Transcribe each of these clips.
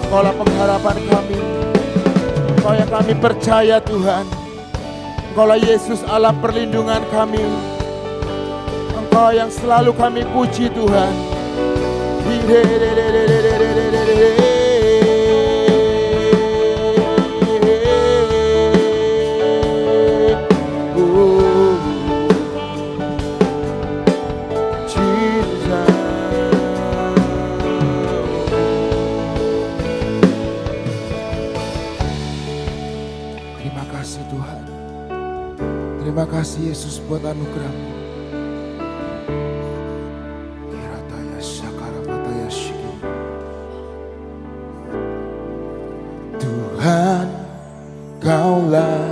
Engkaulah pengharapan kami, Engkau yang kami percaya Tuhan. Engkaulah Yesus Allah perlindungan kami, Engkau yang selalu kami puji Tuhan. Terima kasih Yesus buat anugerah-Mu. Tuhan, Kaulah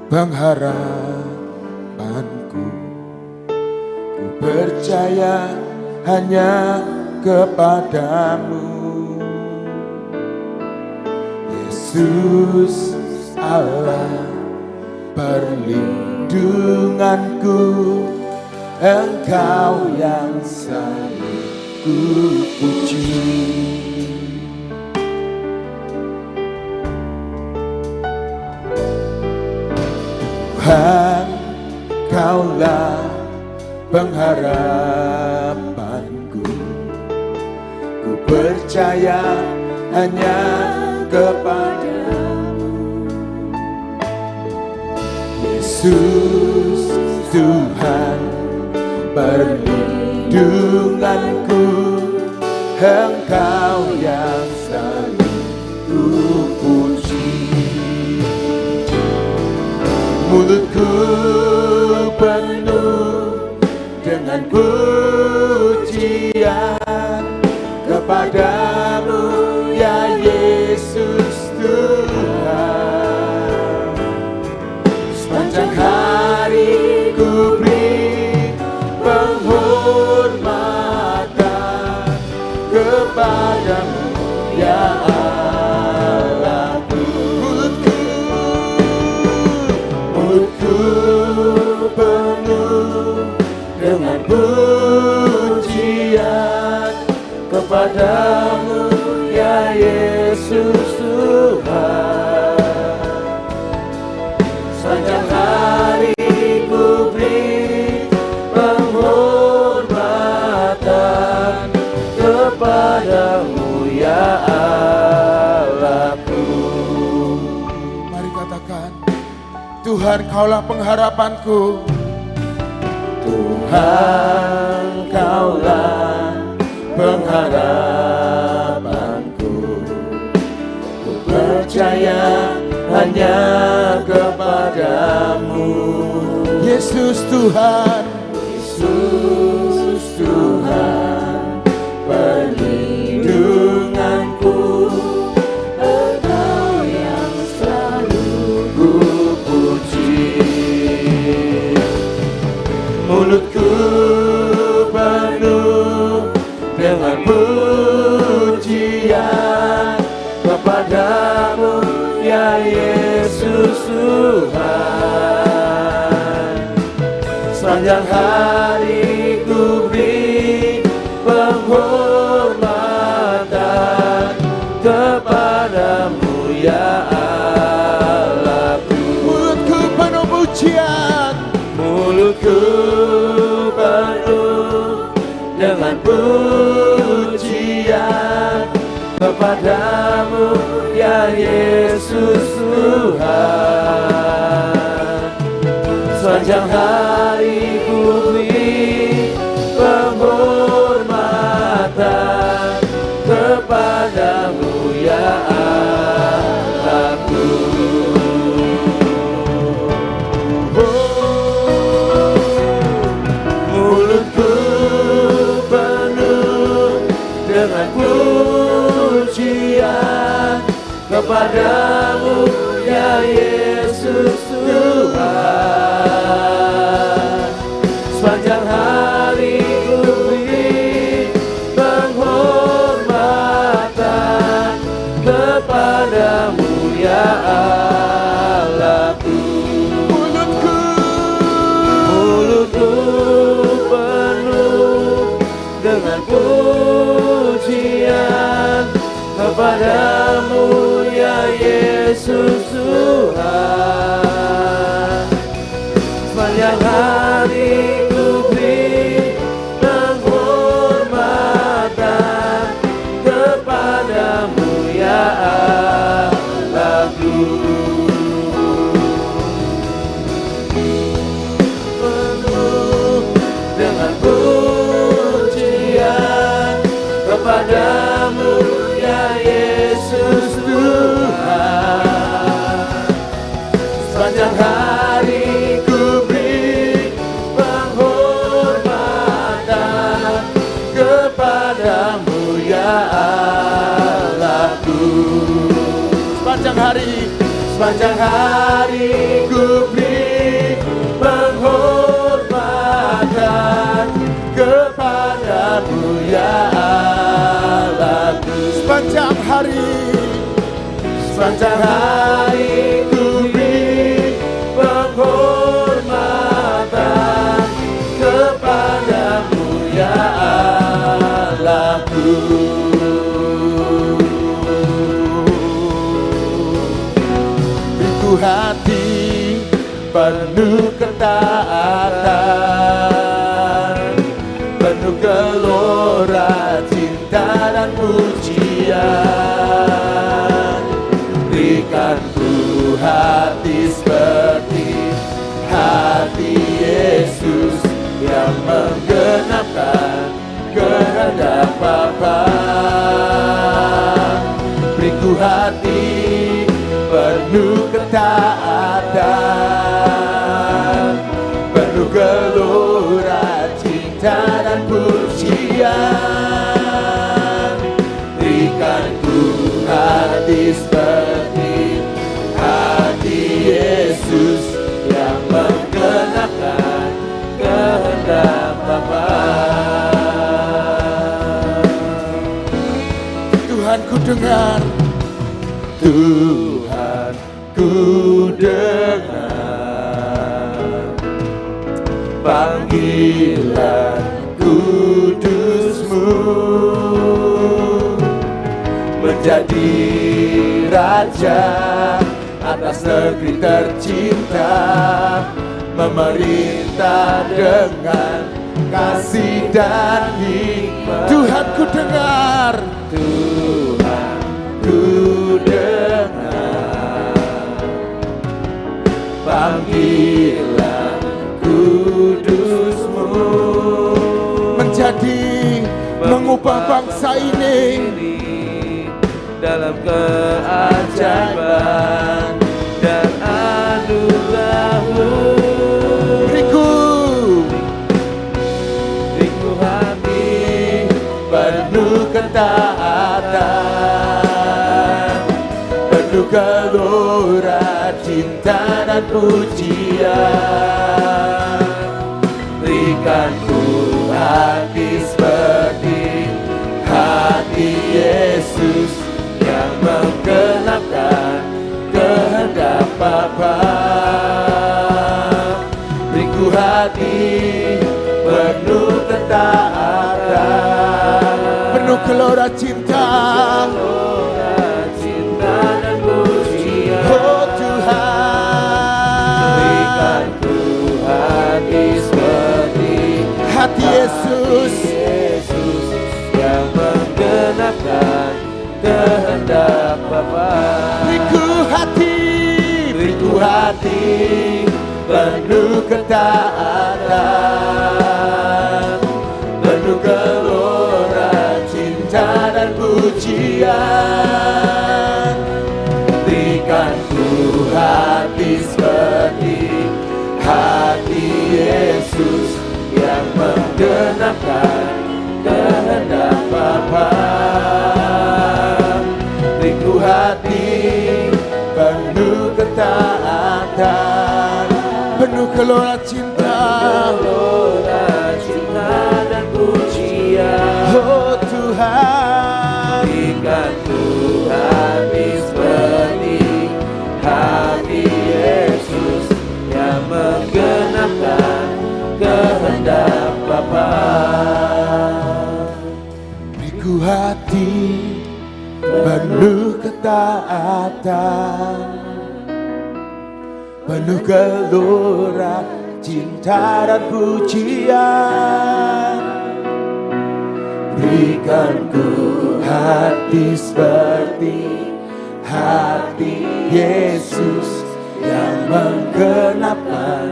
pengharapanku. Ku percaya hanya kepadamu, Yesus Allah perlindunganku, Engkau yang selalu ku puji. Tuhan, Kaulah pengharapanku. Ku percaya hanya kepadamu, Yesus Tuhan perlindunganku, Engkau yang selalu ku puji. Mulutku penuh dengan pujian kepadamu, ya Yesus Tuhan. Sepanjang hari ku beri penghormatan kepadamu, ya Allahku. Mulutku penuh dengan pujian kepadamu, ya Yesus Tuhan. Sepanjang hari ku beri penghormatan kepadamu, ya Allahku. Mari katakan, Tuhan, Kaulah pengharapanku. Tuhan, Kaulah pengharapanku. Ku percaya hanya kepadamu, Yesus Tuhan. Yesus Tuhan perlindunganku, Engkau yang selalu ku puji. Mulutku penuh dengan pujian kepadamu, ya Yesus Tuhan. Sepanjang hari ku beri penghormatan kepadamu, ya Allahku. Mulutku penuh pujian, mulutku penuh dengan pujian kepadamu, ya Yesus Tuhan. Sepanjang hari ku beri penghormatan kepadamu, ya Allahku. Mulutku penuh dengan pujian kepadamu, ya Yesus Tuhan. Sepanjang hari ku beri penghormatan kepadamu, ya Allahku. Mulutku penuh dengan pujian kepadamu ya Yesus Tuhan. Sepanjang hari ku beri penghormatan kepadamu ya Allahku. Penuh dengan pujian kepadamu ya Yesus Tuhan. Sepanjang hari ku beri penghormatan kepadamu ya Allahku. Sepanjang hari ku beri penghormatan kepadamu ya Allahku. Sepanjang hari ku beri penghormatan kepadamu ya Allahku. Biku hati penuh ketaatan, penuh gelora cinta dan pujian. Berikan ku hati seperti hati Yesus yang menggenapkan kehendak Bapa. Beri ku hati penuh ketaatan, penuh gelora cinta dan pujian. Berikan ku hati seperti hati Yesus yang menggenapkan kehendak Bapa. Tuhan ku dengar, Tuhan ku dengar panggilan kudus-Mu menjadi raja atas negeri tercinta, memerintah dengan kasih dan hikmat. Tuhan ku dengar, Tuhan ku dengar panggilan kudus-Mu menjadi mengubah bangsa ini dalam keajaiban dan anugerah-Mu. Beriku hati penuh ketaatan, penuh gelora cinta dan pujian. Berikan ku hati seperti hati Yesus yang menggenapkan kehendak Bapa. Beriku hati penuh ketaatan, penuh gelora cinta dan pujian. Oh Tuhan, berikan ku hati seperti hati Yesus yang menggenapkan kehendak Bapa. Beriku hati penuh ketaatan, penuh gelora cinta dan pujian. Berikan ku hati seperti hati Yesus yang menggenapkan kehendak Bapa. Beriku hati penuh ketaatan, penuh gelora cinta dan pujian. Oh Tuhan, berikan ku hati seperti hati Yesus yang menggenapkan kehendak Bapa. Beriku hati penuh penuh ketaatan, penuh gelora cinta dan pujian. Berikan ku hati seperti hati Yesus yang menggenapkan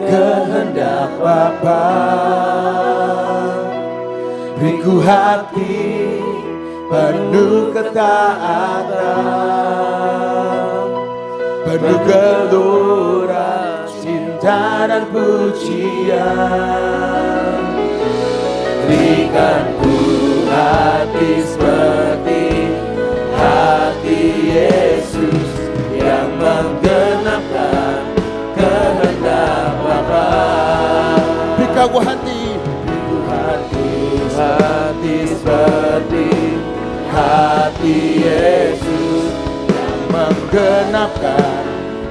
kehendak Bapa. Beri ku hati penuh ketaatan, penuh gelora cinta dan pujian. Berikan ku hati seperti hati Yesus yang menggenapkan kehendak Bapa. Berikan ku hati, hati seperti hati Yesus yang menggenapkan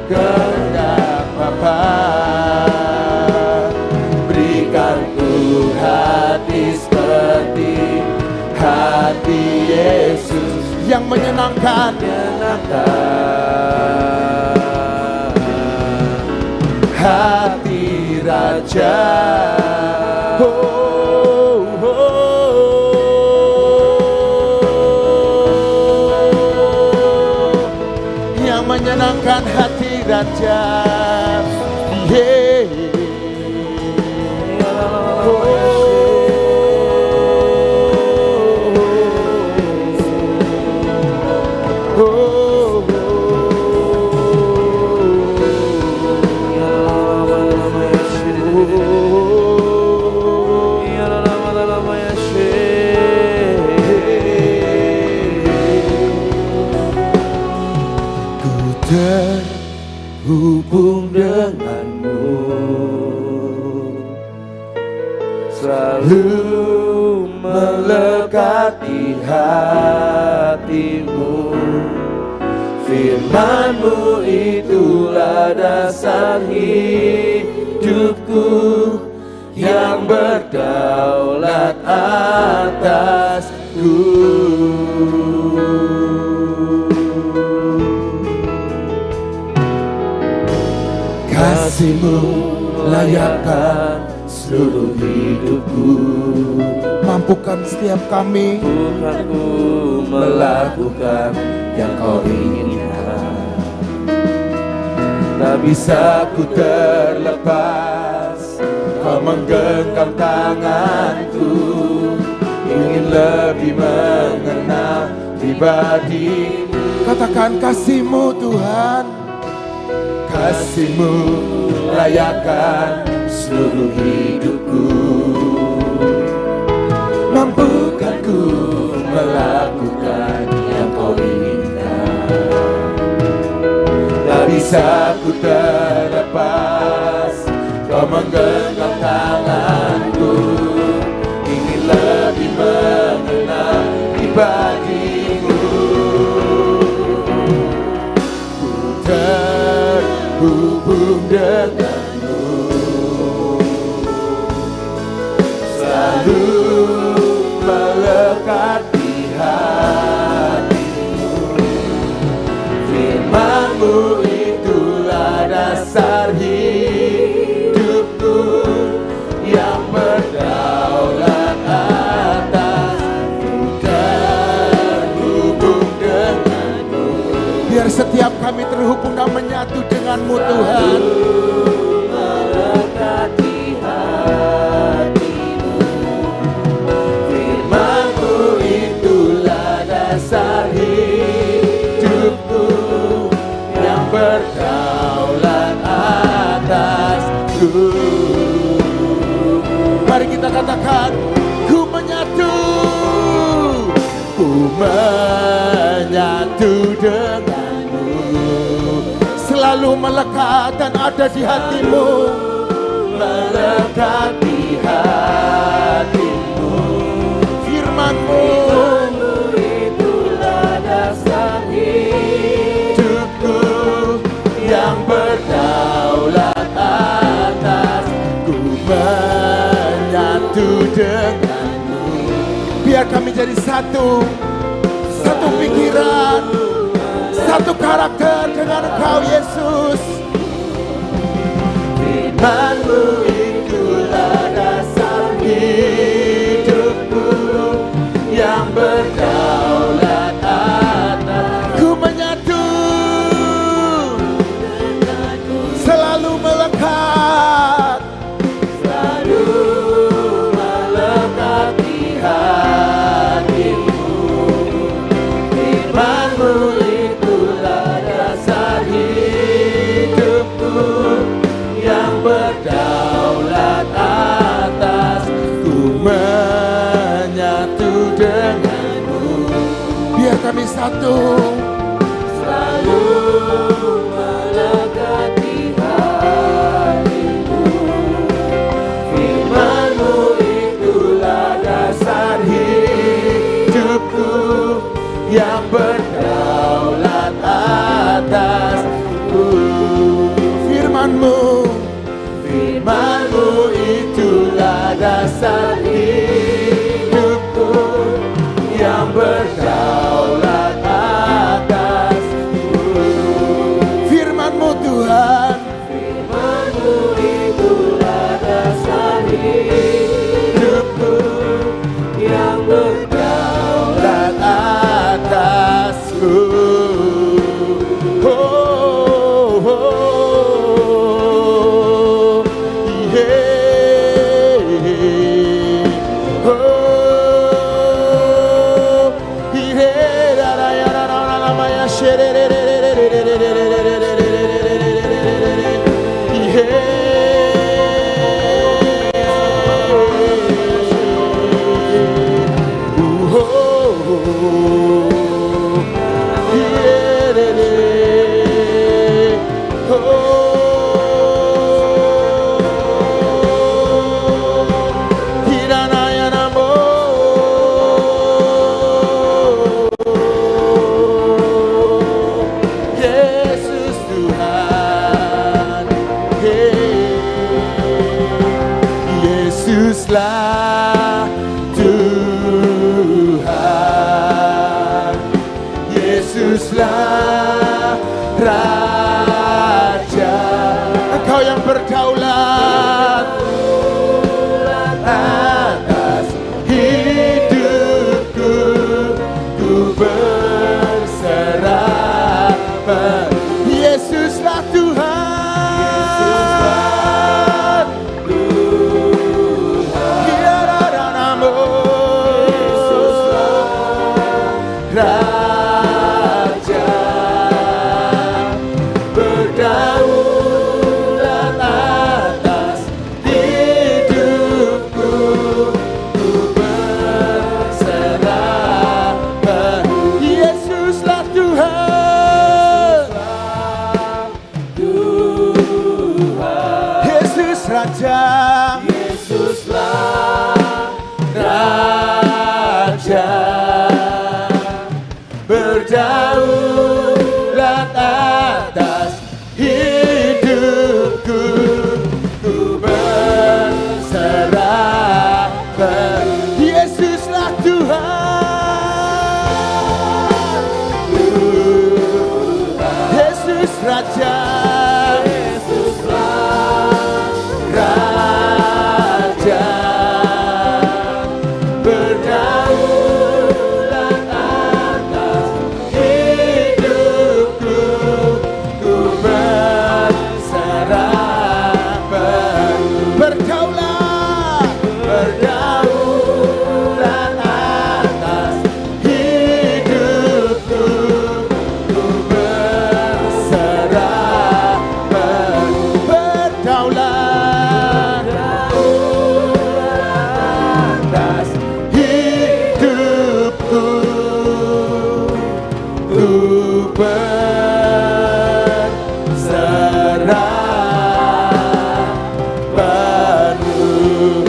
kehendak Bapa. Berikan ku hati seperti hati Yesus yang menyenangkan hati Raja. Yang menyenangkan hati Raja. Terhubung denganmu, selalu melekat di hatimu. Firman-Mu itulah dasar hidupku yang berdaulat atasku. Kasih-Mu layakkan seluruh hidupku. Mampukan setiap kami, bukan ku melakukan yang Kau inginkan. Tak bisa ku terlepas, Kau menggenggam tanganku. Ingin lebih mengenal pribadi-Mu. Katakan kasih-Mu Tuhan. Kasih-Mu layakkan seluruh hidupku. Mampukan ku melakukan yang Kau inginkan. Tak bisa ku terlepas, Kau menggenggam tanganku. Ingin lebih mengenal pribadi-Mu. Ku terhubung denganmu, selalu melekat di hatimu. Firman-Mu itulah dasar hidupku yang berdaulat atasku. Terhubung denganmu, biar setiap kami terhubung dan menyatu dengan-Mu Tuhan. Melekat di hatimu. Firman-Mu itulah dasar hidupku yang berdaulat atasku. Mari kita katakan, ku menyatu, ku menyatu denganmu. Selalu melekat dan ada di hatimu. Melekat di hatimu. Firman-Mu itulah dasar hidupku yang berdaulat atasku. Menyatu denganmu, biar kami jadi satu pikiran, satu karakter dengan Engkau Yesus. Firman-Mu itulah dasar hidupku yang berdaulat atas. Ku menyatu, selalu melekat, Selalu melekat di hatimu. Firman-Mu itulah dasar hidupku yang berdaulat atas. Ku menyatu denganmu. biar kami satu. Selalu melekat di hatimu. Firman-Mu itulah dasar hidupku yang berdaulat atasku. Firman-Mu, Firman-Mu itulah dasar hidupku yang berdaulat atasku. Firman-Mu Tuhan, Firman-Mu itulah dasar hidupku yang berdaulat atasku. oh, oh, yeah. Oh, yeah. Da, da, ya, da, da, da, da, ma, ya, she, de, de, de, de, de, de, de, de, de, de, de, de, de, de, de, de. Yesus Tuhan, Yesuslah Tuhan, Yesuslah Raja. Engkau yang berdaulat atas hidupku, ku berserah. Yesuslah Tuhan, Yesuslah Raja, berdaulat atas hidupku, ku berserah. Yesuslah Tuhan, Yesus Raja, Yesuslah Raja, berdaulat atas hidupku, ku berserah. Yesuslah Tuhan, Yesus Raja, Raja, berdaulat atas hidupku, ku berserah. berdaulat, Berdaulat atas hidupku, ku berserah. berdaulat Atas hidupku, ku berserah penuh.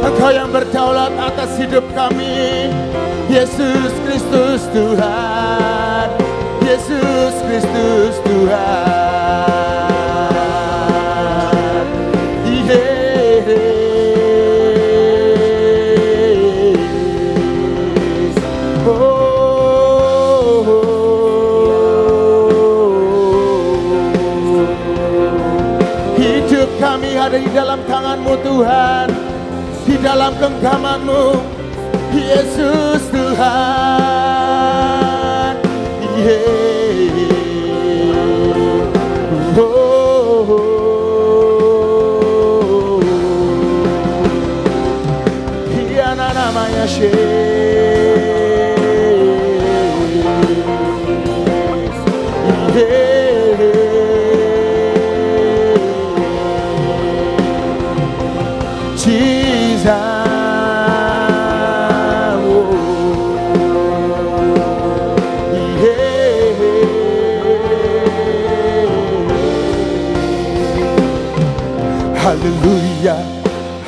Engkau yang berdaulat atas hidup kami, Yesus Kristus Tuhan, Yesus Kristus Tuhan. dalam genggaman-Mu, Yesus Tuhan. Namanya Haleluya,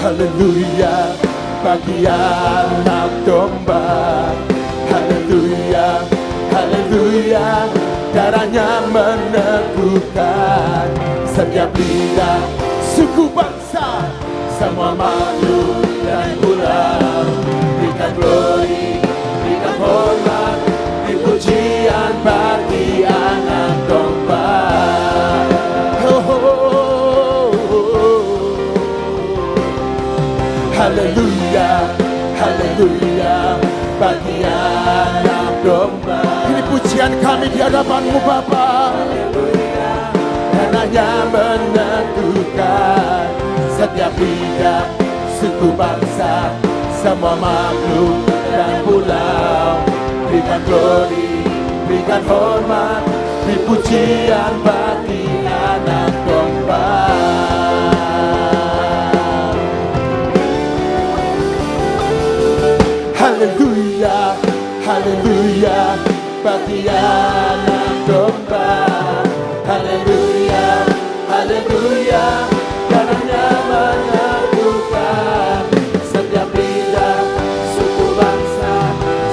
haleluya, bagi anak domba. Haleluya, haleluya, darahnya meneguhkan setiap lidah, suku bangsa, semua makhluk dan pulau. Berikan glory, berikan hormat, beri pujian bagi anak domba. Haleluya, haleluya, bagi anak domba. Ini pujian kami di hadapan-Mu Bapa. Darahnya meneguhkan setiap lidah, suku bangsa, semua makhluk dan pulau. Berikan glory, berikan hormat, beri pujian bagi anak domba. Haleluya, haleluya, bagi anak domba. Haleluya, haleluya, darahnya meneguhkan setiap lidah, suku bangsa,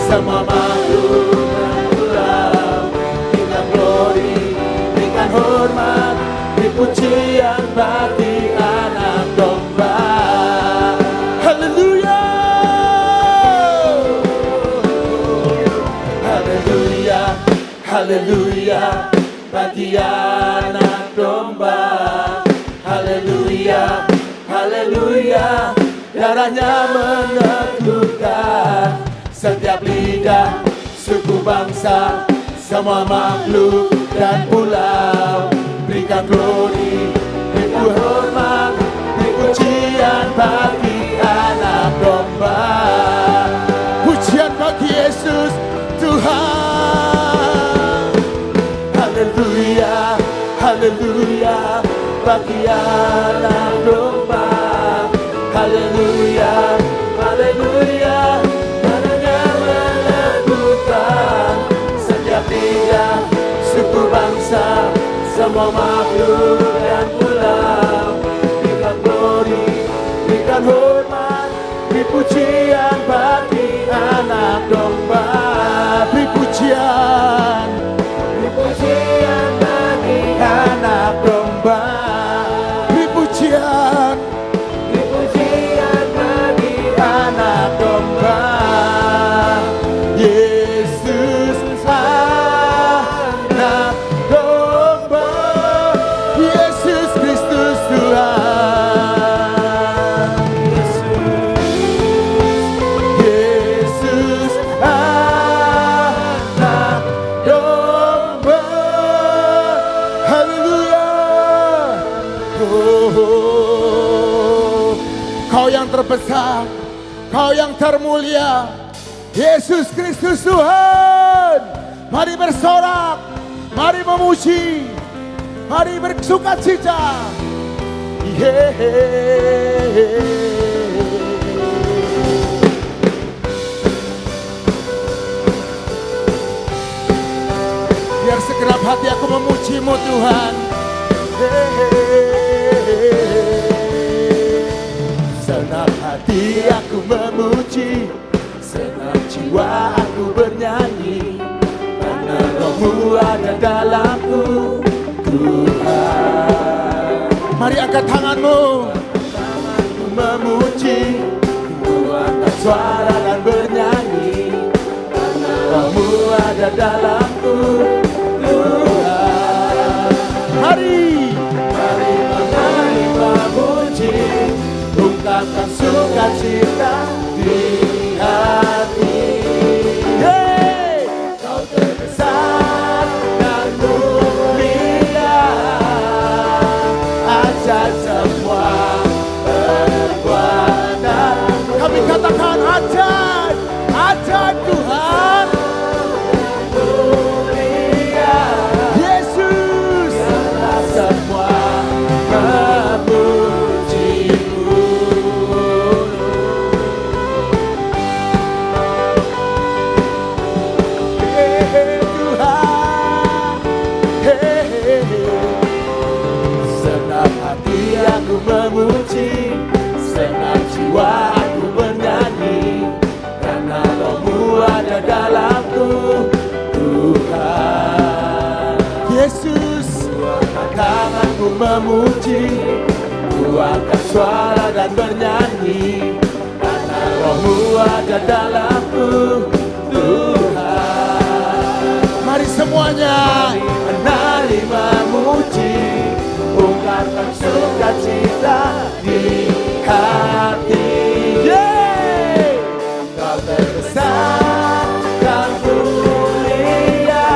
semua makhluk dan pulau. Berikan glory, berikan hormat, beri pujian bagi anak domba. Haleluya. Haleluya, bagi anak domba. Haleluya, haleluya, darahnya meneguhkan setiap lidah, suku bangsa, semua makhluk dan pulau. Berikan glory, berikan hormat, beri pujian bagi anak domba. Pujian bagi Yesus Tuhan. Haleluya, haleluya, bagi anak domba. Haleluya, haleluya, darahnya meneguhkan setiap lidah, suku bangsa, semua makhluk dan pulau. Berikan glory, berikan hormat, beri pujian bagi anak domba. Beri pujian, pujian bagi anak domba. Beri pujian, beri pujian bagi anak domba. Yesus anak domba, Yesus Kristus Tuhan. Yesus anak domba. Kau yang terbesar, Kau yang termulia, Yesus Kristus Tuhan. Mari bersorak, mari memuji, mari bersukacita. Biar segenap hati aku memuji-Mu Tuhan. Senang hati aku memuji, senang jiwa aku bernyanyi, karena Roh-Mu ada dalamku, Tuhan. Mari angkat tanganmu, memuji, angkat suara dan bernyanyi, karena Roh-Mu ada dalamku, Tuhan. Mari memuji, ungkapkan sukacita. aku memuji, kuatkan suara dan bernyanyi, karena Roh-Mu ada dalamku, Tuhan. Mari semuanya Menari memuji, ungkapkan sukacita di hati. Kau terbesar dan mulia,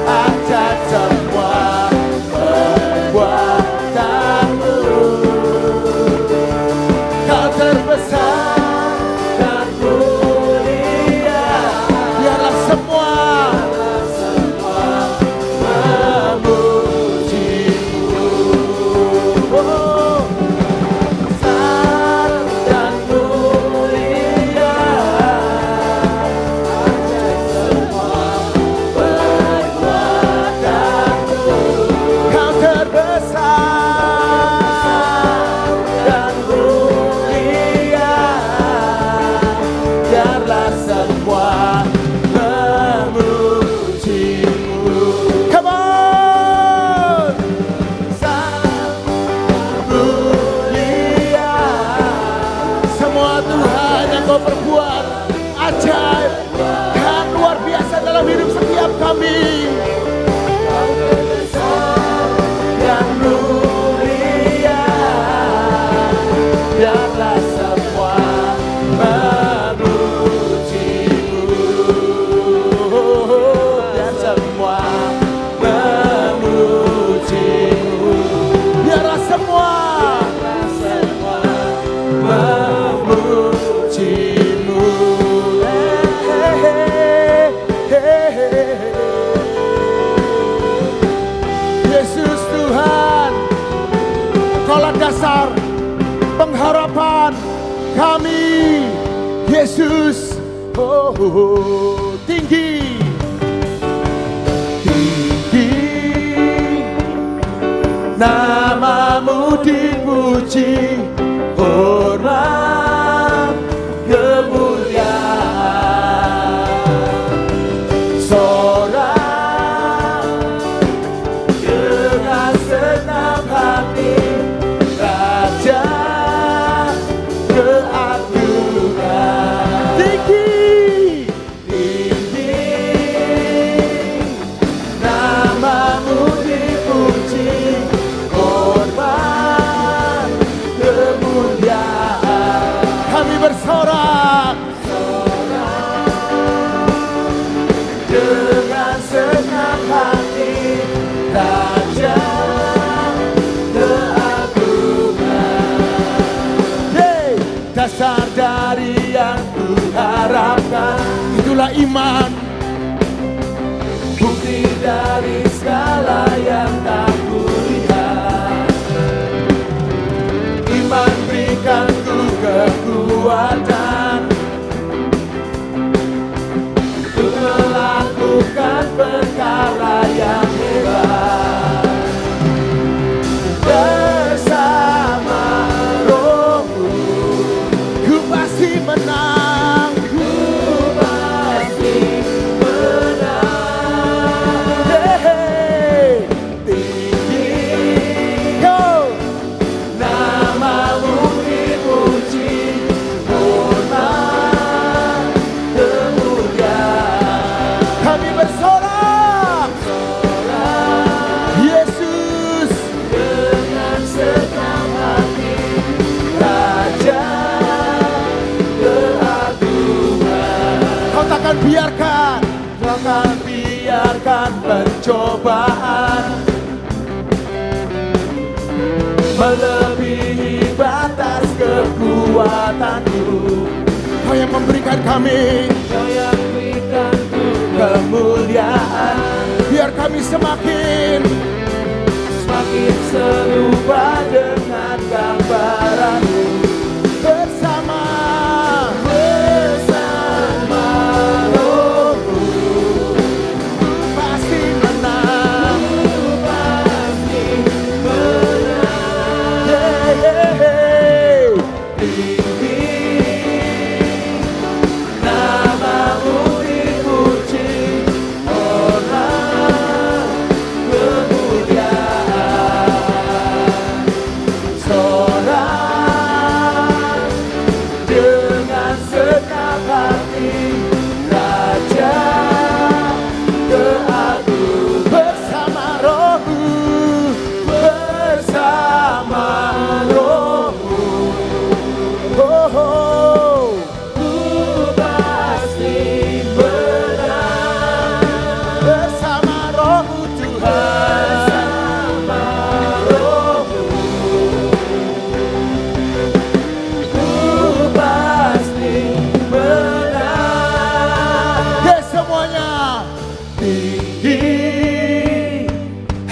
ajaib semua perbuatanmu. Kau terbesar dan mulia, biarlah semua memujimu. Besar dan mulia, ajaib semua perbuatanmu. Kau terbesar Dan mulia, biarlah semua memujimu. Come on. Sang mulia, Semua Tuhan yang kau perbuat ajaib dan luar biasa dalam hidup setiap kami. dan mulia, biarlah semua memujimu. Biar semua memujimu. Biarlah semua Memujimu. Yesus Tuhan, Kaulah dasar pengharapan kami. Yesus, tinggi, tinggi, Namamu dipuji, hormat, kemuliaan. Sorak dengan senang hati, Raja keagungan. tinggi, Tinggi, namamu dipuji, hormat, kemuliaan. kami bersorak. Dengan senang hati, Raja keagungan. Yeay, Dasar dari yang kuharapkan, itulah iman. bukti dari segala yang tak kulihat. Iman berikanku kekuatan untuk melakukan perkara yang hebat. Bersama Roh-Mu, Ku pasti menang. ku pasti menang. Yeay, Tinggi, go. namamu dipuji, hormat, kemuliaan. Kami bersorak. Yesus, Dengan senang hati, Raja keagungan. Kau takkan biarkan Jangan biarkan pencobaan melebihi batas kekuatanku. Kau yang memberikan kami. Kau yang berikanku kemuliaan, Biar kami semakin semakin serupa dengan gambaranmu. bersama. Bersama Roh-Mu, Pasti menang. pasti menang. Yeay. Tinggi, namamu dipuji, hormat, kemuliaan.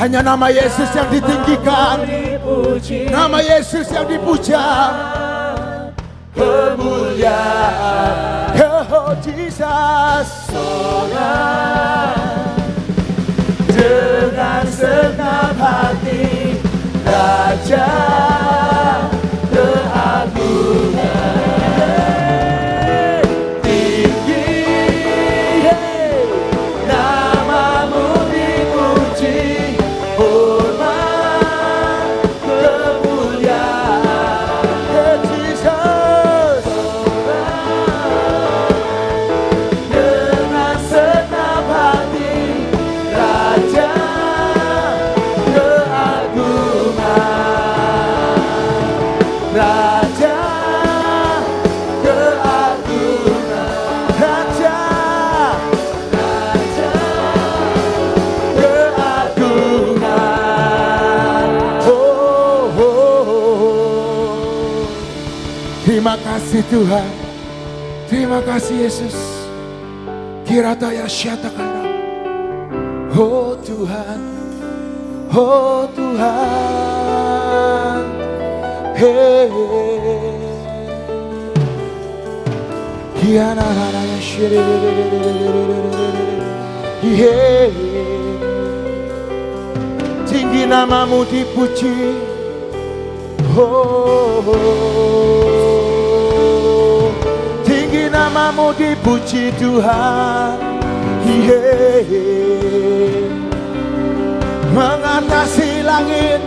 Hanya nama Yesus yang ditinggikan, dipuji, nama Yesus yang dipuja. kemuliaan Oh Jesus, dengan segenap hati, Raja keagungan. Tinggi namamu dipuji, hormat kemuliaan. oh Jesus, Dengan segenap hati, Raja keagungan. Raja keagungan. Raja, Raja keagungan. oh, oh, oh. Terima kasih Tuhan, terima kasih Yesus. Kirataya Syatakara. Oh Tuhan, oh Tuhan, hey. Kiana raya shiri, hey. Tinggi namamu dipuji, oh, tinggi namamu dipuji Tuhan, yeah. Mengatasi langit,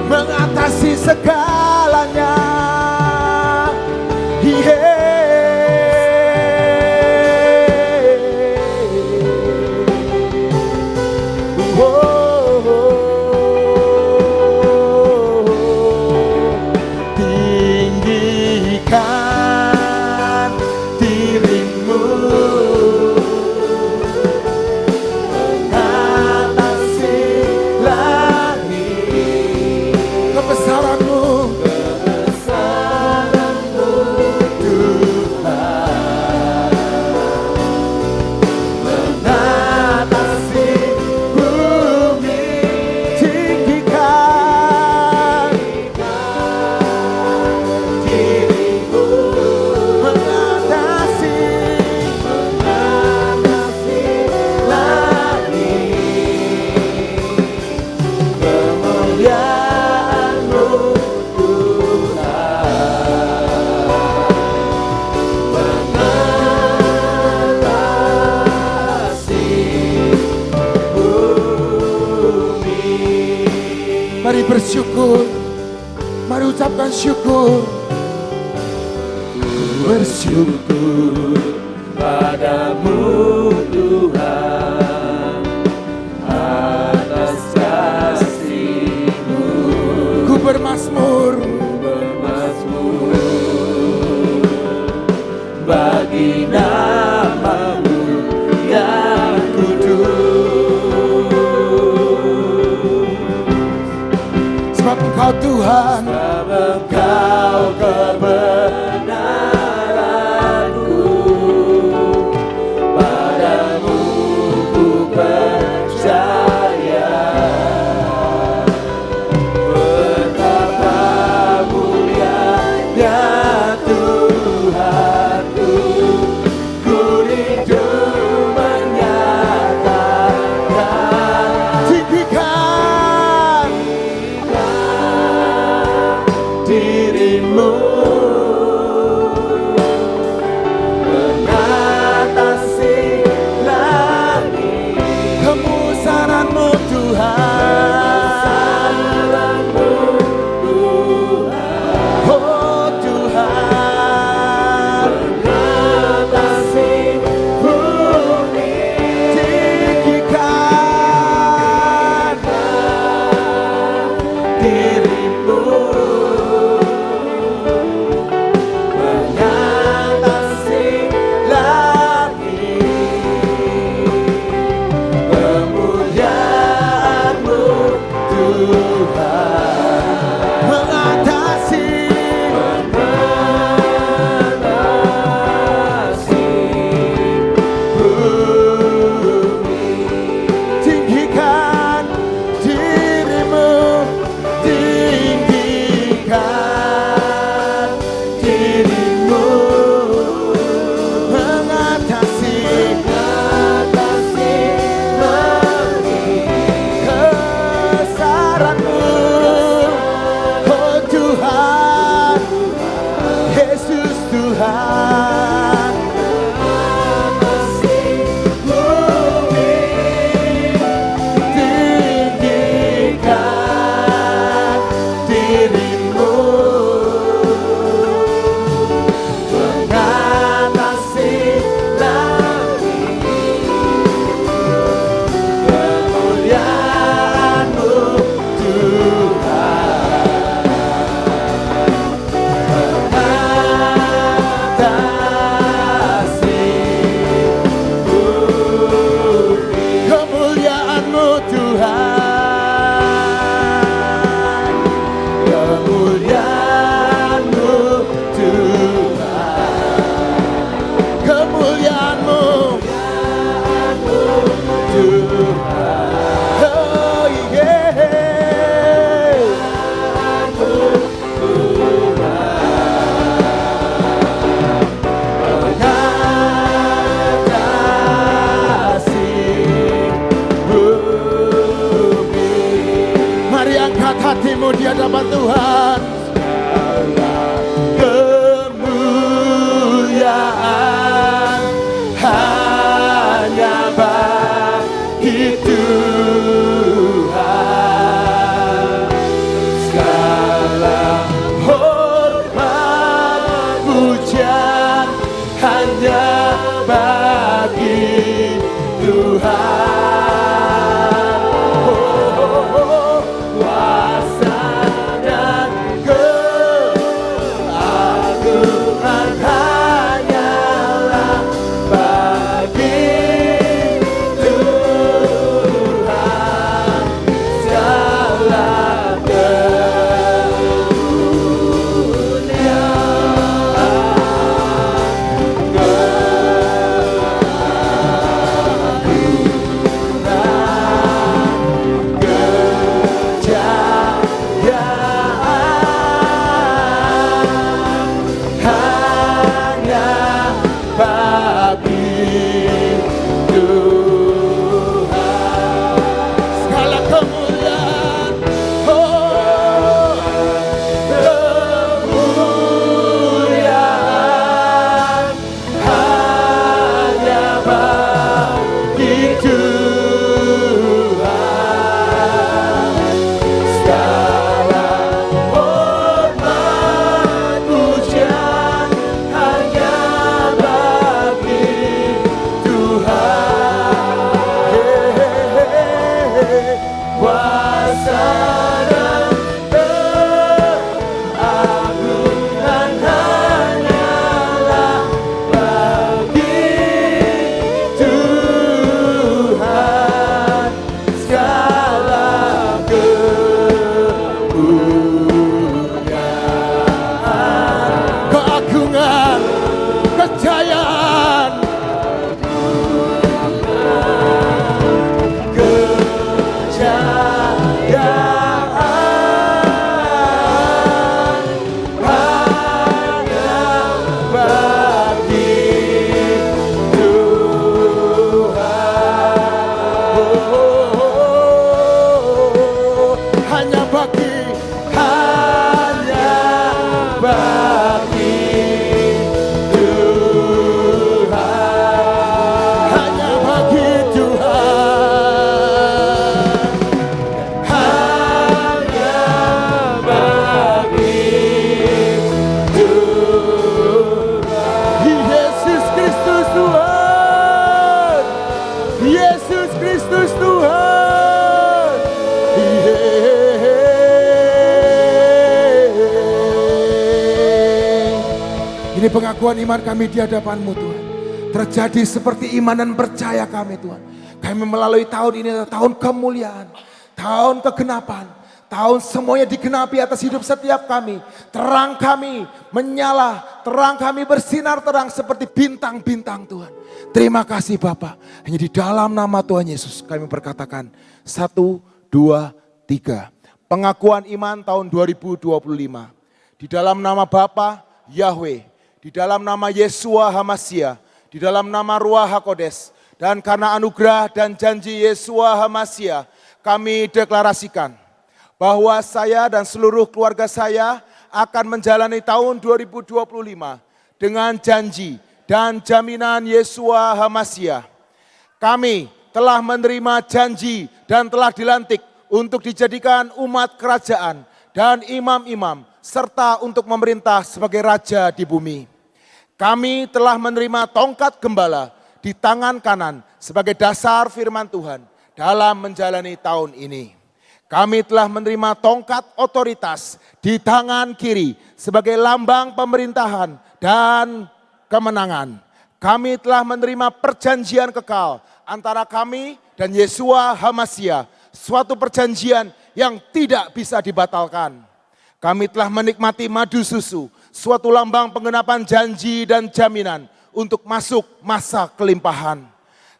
mengatasi segalanya, yeah. Tinggikan dirimu, Mengatasi langit, kebesaranmu, kebesaranmu Tuhan. Mengatasi bumi, tinggikan dirimu, mengatasi, mengatasi langit, kemuliaan-Mu mengatasi bumi. mari bersyukur, mari ucapkan syukur. Bersyukur padamu Tuhan atas kasih-Mu. Ku bermazmur, Bermazmur bagi nama-Mu yang kudus. sebab Engkau Tuhan, Sebab Engkau kebenaranku, padamu ku percaya. Betapa mulianya Tuhanku, ku rindu bagi Tuhan. Kuasa dan keagungan hanyalah bagi Tuhan. Segala keagungan, kejayaan, Yesus Kristus Tuhan. Ini pengakuan iman kami di hadapan-Mu Tuhan. Terjadi seperti iman dan percaya kami Tuhan. Kami melalui tahun ini adalah tahun kemuliaan, tahun kegenapan, tahun semuanya digenapi atas hidup setiap kami. Terang kami menyala, terang kami bersinar terang seperti bintang-bintang Tuhan. Terima kasih Bapak. Hanya di dalam nama Tuhan Yesus kami berkatakan 1, 2, 3. Pengakuan iman tahun 2025. Di dalam nama Bapa Yahweh, di dalam nama Yesua Hamasia, di dalam nama Ruach HaKodes, dan karena anugerah dan janji Yesua Hamasia, kami deklarasikan bahwa saya dan seluruh keluarga saya akan menjalani tahun 2025 dengan janji dan jaminan Yesua Hamasia. Kami telah menerima janji dan telah dilantik untuk dijadikan umat kerajaan dan imam-imam serta untuk memerintah sebagai raja di bumi. Kami telah menerima tongkat gembala di tangan kanan sebagai dasar firman Tuhan dalam menjalani tahun ini. Kami telah menerima tongkat otoritas di tangan kiri sebagai lambang pemerintahan dan kemenangan. Kami telah menerima perjanjian kekal antara kami dan Yesua Hamasia, suatu perjanjian yang tidak bisa dibatalkan. Kami telah menikmati madu susu, suatu lambang penggenapan janji dan jaminan untuk masuk masa kelimpahan.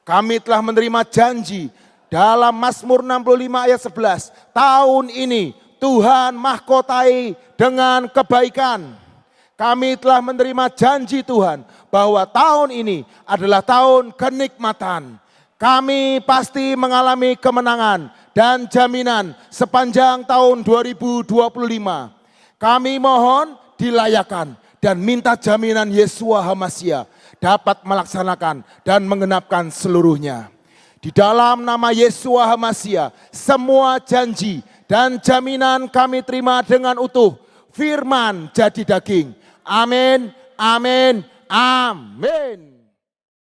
Kami telah menerima janji dalam Mazmur 65 ayat 11, tahun ini Tuhan mahkotai dengan kebaikan. Kami telah menerima janji Tuhan bahwa tahun ini adalah tahun kenikmatan. Kami pasti mengalami kemenangan dan jaminan sepanjang tahun 2025. Kami mohon dilayakan dan minta jaminan Yesua Hamasia dapat melaksanakan dan mengenapkan seluruhnya. Di dalam nama Yesua Hamasia, semua janji dan jaminan kami terima dengan utuh. Firman jadi daging. Amin, amin, amin.